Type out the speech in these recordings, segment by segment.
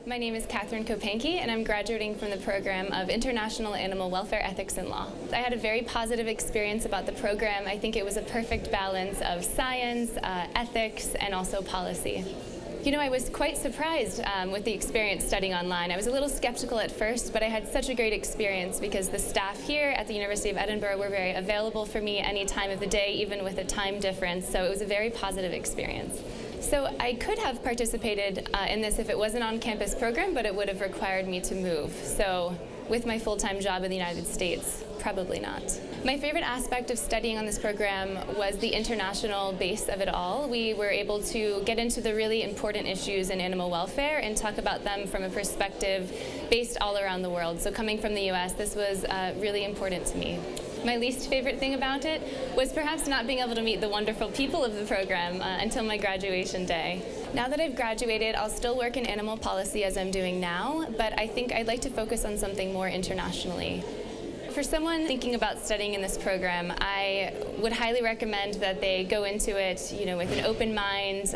My name is Catherine Kopanke, and I'm graduating from the program of International Animal Welfare Ethics and Law. I had a very positive experience about the program. I think it was a perfect balance of science, ethics, and also policy. You know, I was quite surprised with the experience studying online. I was a little skeptical at first, but I had such a great experience because the staff here at the University of Edinburgh were very available for me any time of the day, even with a time difference, so it was a very positive experience. So I could have participated in this if it was an on-campus program, but it would have required me to move. So with my full-time job in the United States, probably not. My favorite aspect of studying on this program was the international base of it all. We were able to get into the really important issues in animal welfare and talk about them from a perspective based all around the world. So coming from the US, this was really important to me. My least favorite thing about it was perhaps not being able to meet the wonderful people of the program until my graduation day. Now that I've graduated, I'll still work in animal policy as I'm doing now, but I think I'd like to focus on something more internationally. For someone thinking about studying in this program, I would highly recommend that they go into it, with an open mind,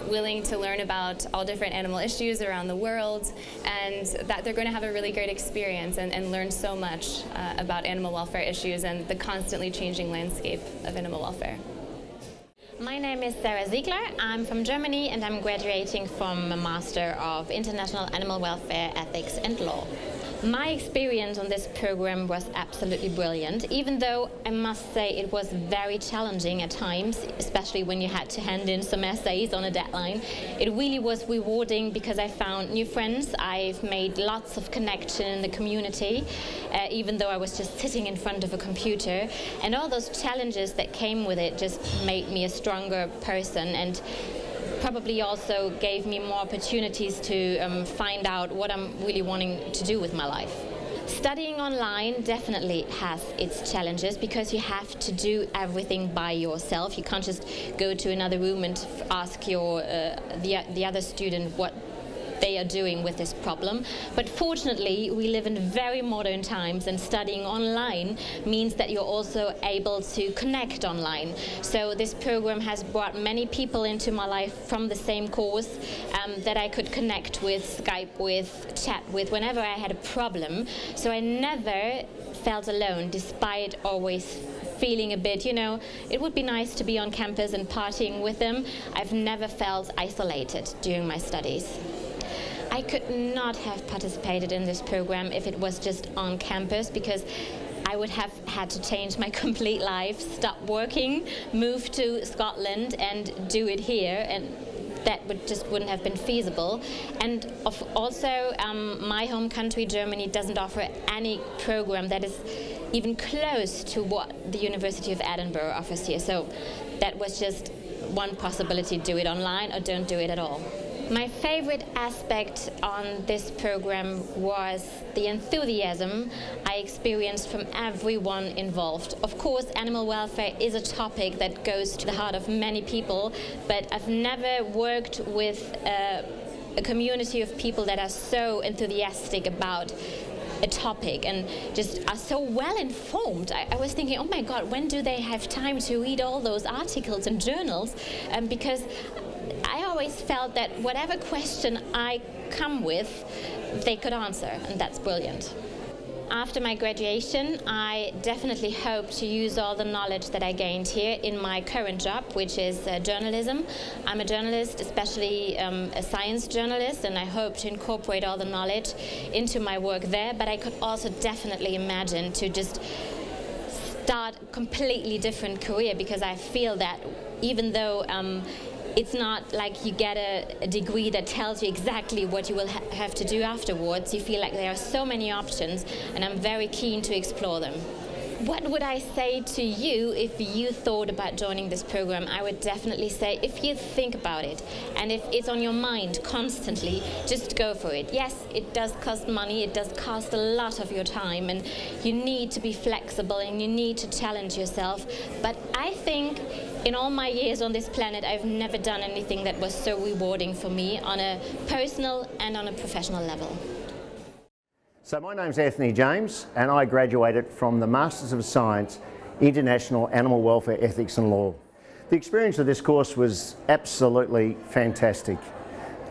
willing to learn about all different animal issues around the world, and that they're going to have a really great experience and learn so much about animal welfare issues and the constantly changing landscape of animal welfare. My name is Sarah Ziegler. I'm from Germany and I'm graduating from a Master of International Animal Welfare Ethics and Law. My experience on this program was absolutely brilliant, even though I must say it was very challenging at times, especially when you had to hand in some essays on a deadline. It really was rewarding because I found new friends. I've made lots of connection in the community, even though I was just sitting in front of a computer. And all those challenges that came with it just made me a stronger person and probably also gave me more opportunities to find out what I'm really wanting to do with my life. Studying online definitely has its challenges because you have to do everything by yourself. You can't just go to another room and ask the other student what they are doing with this problem. But fortunately, we live in very modern times, and studying online means that you're also able to connect online. So this program has brought many people into my life from the same course that I could connect with, Skype with, chat with, whenever I had a problem. So I never felt alone, despite always feeling a bit, it would be nice to be on campus and partying with them. I've never felt isolated during my studies. I could not have participated in this program if it was just on campus because I would have had to change my complete life, stop working, move to Scotland and do it here, and that wouldn't have been feasible. And also my home country, Germany, doesn't offer any program that is even close to what the University of Edinburgh offers here. So that was just one possibility: do it online or don't do it at all. My favorite aspect on this program was the enthusiasm I experienced from everyone involved. Of course, animal welfare is a topic that goes to the heart of many people, but I've never worked with a community of people that are so enthusiastic about a topic and just are so well informed. I was thinking, oh my God, when do they have time to read all those articles and journals? Because I always felt that whatever question I come with, they could answer, and that's brilliant. After my graduation, I definitely hope to use all the knowledge that I gained here in my current job, which is journalism. I'm a journalist, especially a science journalist, and I hope to incorporate all the knowledge into my work there, but I could also definitely imagine to just start a completely different career, because I feel that even though it's not like you get a degree that tells you exactly what you will have to do afterwards. You feel like there are so many options, and I'm very keen to explore them. What would I say to you if you thought about joining this program? I would definitely say, if you think about it and if it's on your mind constantly, just go for it. Yes, it does cost money, it does cost a lot of your time, and you need to be flexible and you need to challenge yourself. But I think in all my years on this planet, I've never done anything that was so rewarding for me on a personal and on a professional level. So my name's Anthony James, and I graduated from the Masters of Science, International Animal Welfare Ethics and Law. The experience of this course was absolutely fantastic.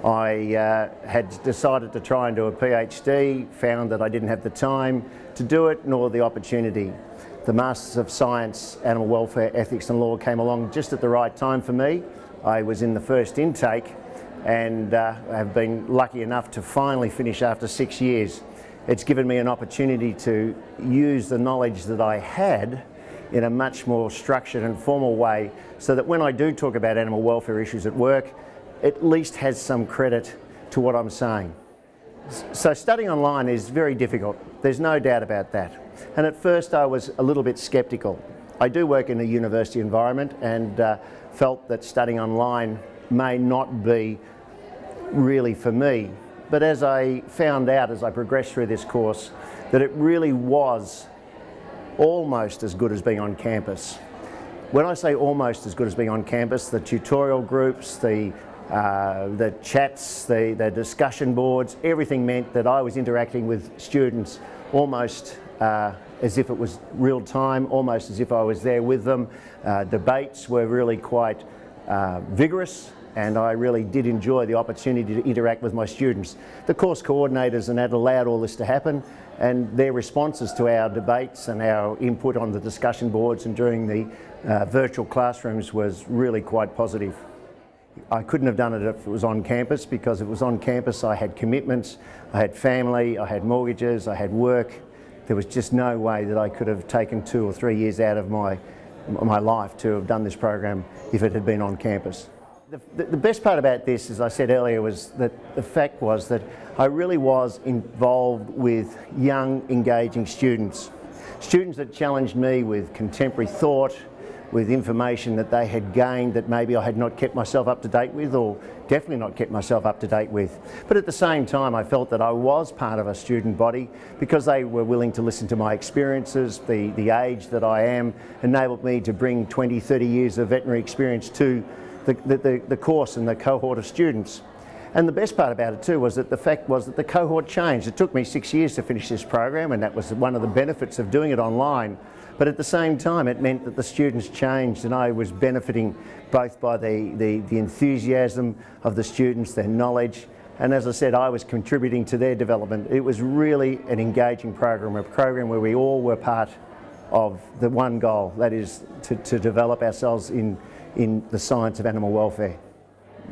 I had decided to try and do a PhD, found that I didn't have the time to do it nor the opportunity. The Masters of Science, Animal Welfare, Ethics and Law came along just at the right time for me. I was in the first intake and have been lucky enough to finally finish after 6 years. It's given me an opportunity to use the knowledge that I had in a much more structured and formal way, so that when I do talk about animal welfare issues at work, at least has some credit to what I'm saying. So studying online is very difficult, there's no doubt about that. And at first I was a little bit sceptical. I do work in a university environment and felt that studying online may not be really for me. But as I found out as I progressed through this course, that it really was almost as good as being on campus. When I say almost as good as being on campus, the tutorial groups, the chats, the discussion boards, everything meant that I was interacting with students almost as if it was real time, almost as if I was there with them. Debates were really quite vigorous, and I really did enjoy the opportunity to interact with my students. The course coordinators and that allowed all this to happen, and their responses to our debates and our input on the discussion boards and during the virtual classrooms was really quite positive. I couldn't have done it if it was on campus, because if it was on campus I had commitments, I had family, I had mortgages, I had work. There was just no way that I could have taken 2 or 3 years out of my life to have done this program if it had been on campus. The best part about this, as I said earlier, was that the fact was that I really was involved with young, engaging students. Students that challenged me with contemporary thought, with information that they had gained that maybe I had not kept myself up to date with, or definitely not kept myself up to date with. But at the same time I felt that I was part of a student body because they were willing to listen to my experiences. The age that I am enabled me to bring 20, 30 years of veterinary experience to the course and the cohort of students. And the best part about it too was that the fact was that the cohort changed. It took me 6 years to finish this program, and that was one of the benefits of doing it online. But at the same time it meant that the students changed, and I was benefiting both by the enthusiasm of the students, their knowledge, and as I said, I was contributing to their development. It was really an engaging program, a program where we all were part of the one goal, that is to develop ourselves in the science of animal welfare.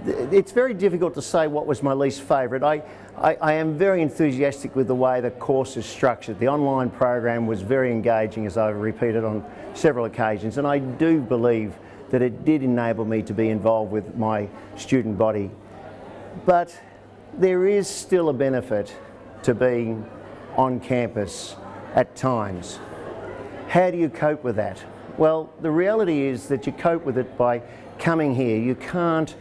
It's very difficult to say what was my least favourite. I am very enthusiastic with the way the course is structured. The online program was very engaging, as I've repeated on several occasions, and I do believe that it did enable me to be involved with my student body. But there is still a benefit to being on campus at times. How do you cope with that? Well, the reality is that you cope with it by coming here. You can't,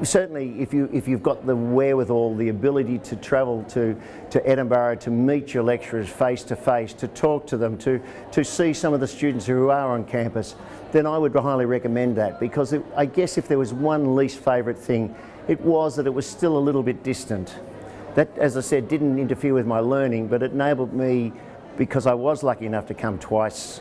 certainly if you've got the wherewithal, the ability to travel to Edinburgh, to meet your lecturers face to face, to talk to them, to see some of the students who are on campus, then I would highly recommend that, because I guess if there was one least favourite thing, it was that it was still a little bit distant. That, as I said, didn't interfere with my learning, but it enabled me, because I was lucky enough to come twice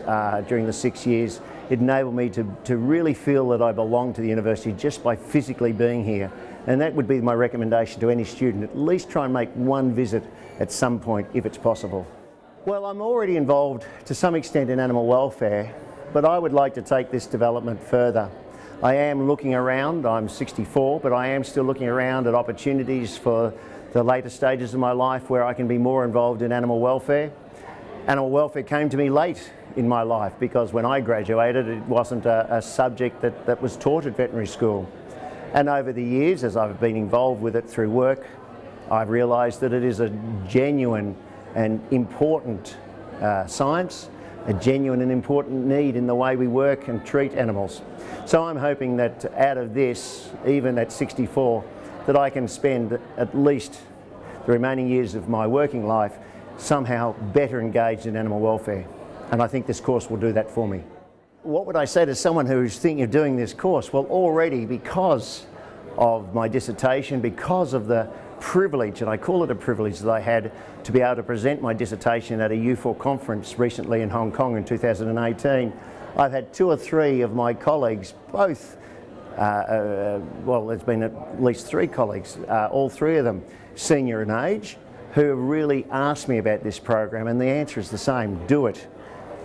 during the 6 years, it enabled me to really feel that I belonged to the university just by physically being here. And that would be my recommendation to any student: at least try and make one visit at some point if it's possible. Well, I'm already involved to some extent in animal welfare, but I would like to take this development further. I am looking around. I'm 64, but I am still looking around at opportunities for the later stages of my life where I can be more involved in animal welfare. Animal welfare came to me late in my life, because when I graduated it wasn't a subject that was taught at veterinary school. And over the years, as I've been involved with it through work, I've realised that it is a genuine and important science, a genuine and important need in the way we work and treat animals. So I'm hoping that out of this, even at 64, that I can spend at least the remaining years of my working life somehow better engaged in animal welfare. And I think this course will do that for me. What would I say to someone who's thinking of doing this course? Well, already, because of my dissertation, because of the privilege, and I call it a privilege, that I had to be able to present my dissertation at a U4 conference recently in Hong Kong in 2018, I've had 2 or 3 of my colleagues, both well, there's been at least 3 colleagues, all 3 of them senior in age, who have really asked me about this program, and the answer is the same: do it.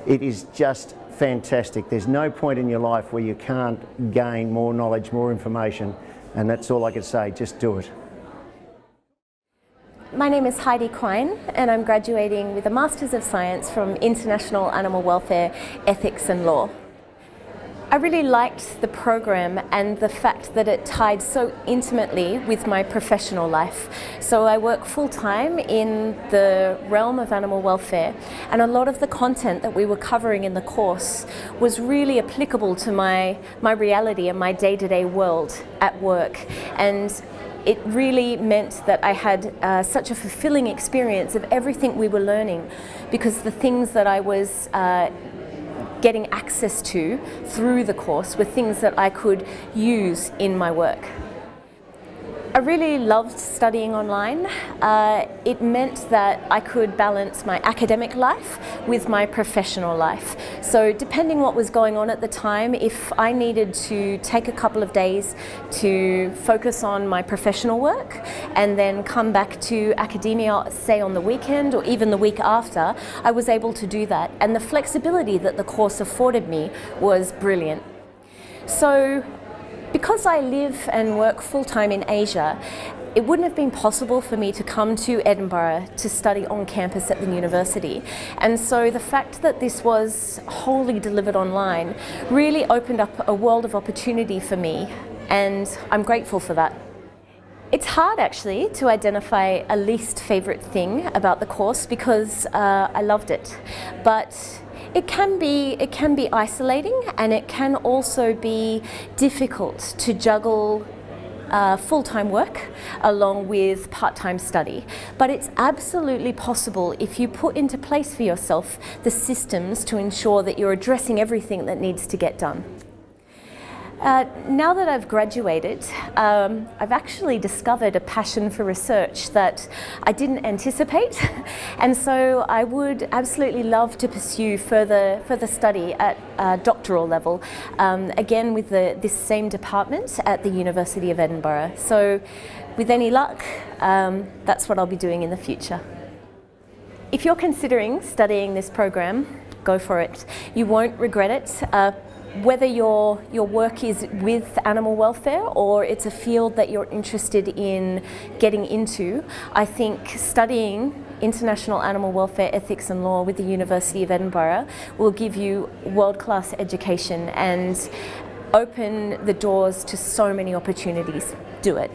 It is just fantastic. There's no point in your life where you can't gain more knowledge, more information, and that's all I can say, just do it. My name is Heidi Quine, and I'm graduating with a Masters of Science from International Animal Welfare, Ethics and Law. I really liked the program and the fact that it tied so intimately with my professional life. So I work full-time in the realm of animal welfare, and a lot of the content that we were covering in the course was really applicable to my reality and my day-to-day world at work. And it really meant that I had such a fulfilling experience of everything we were learning, because the things that I was getting access to through the course were things that I could use in my work. I really loved studying online. It meant that I could balance my academic life with my professional life. So depending what was going on at the time, if I needed to take a couple of days to focus on my professional work and then come back to academia, say on the weekend or even the week after, I was able to do that. And the flexibility that the course afforded me was brilliant. So, because I live and work full-time in Asia, it wouldn't have been possible for me to come to Edinburgh to study on campus at the university. And so the fact that this was wholly delivered online really opened up a world of opportunity for me, and I'm grateful for that. It's hard actually to identify a least favourite thing about the course, because I loved it. But it can be isolating, and it can also be difficult to juggle full-time work along with part-time study. But it's absolutely possible if you put into place for yourself the systems to ensure that you're addressing everything that needs to get done. Now that I've graduated, I've actually discovered a passion for research that I didn't anticipate, and so I would absolutely love to pursue further study at doctoral level, again with this same department at the University of Edinburgh. So with any luck, that's what I'll be doing in the future. If you're considering studying this program, go for it. You won't regret it. Whether your work is with animal welfare or it's a field that you're interested in getting into, I think studying International Animal Welfare Ethics and Law with the University of Edinburgh will give you world-class education and open the doors to so many opportunities. Do it.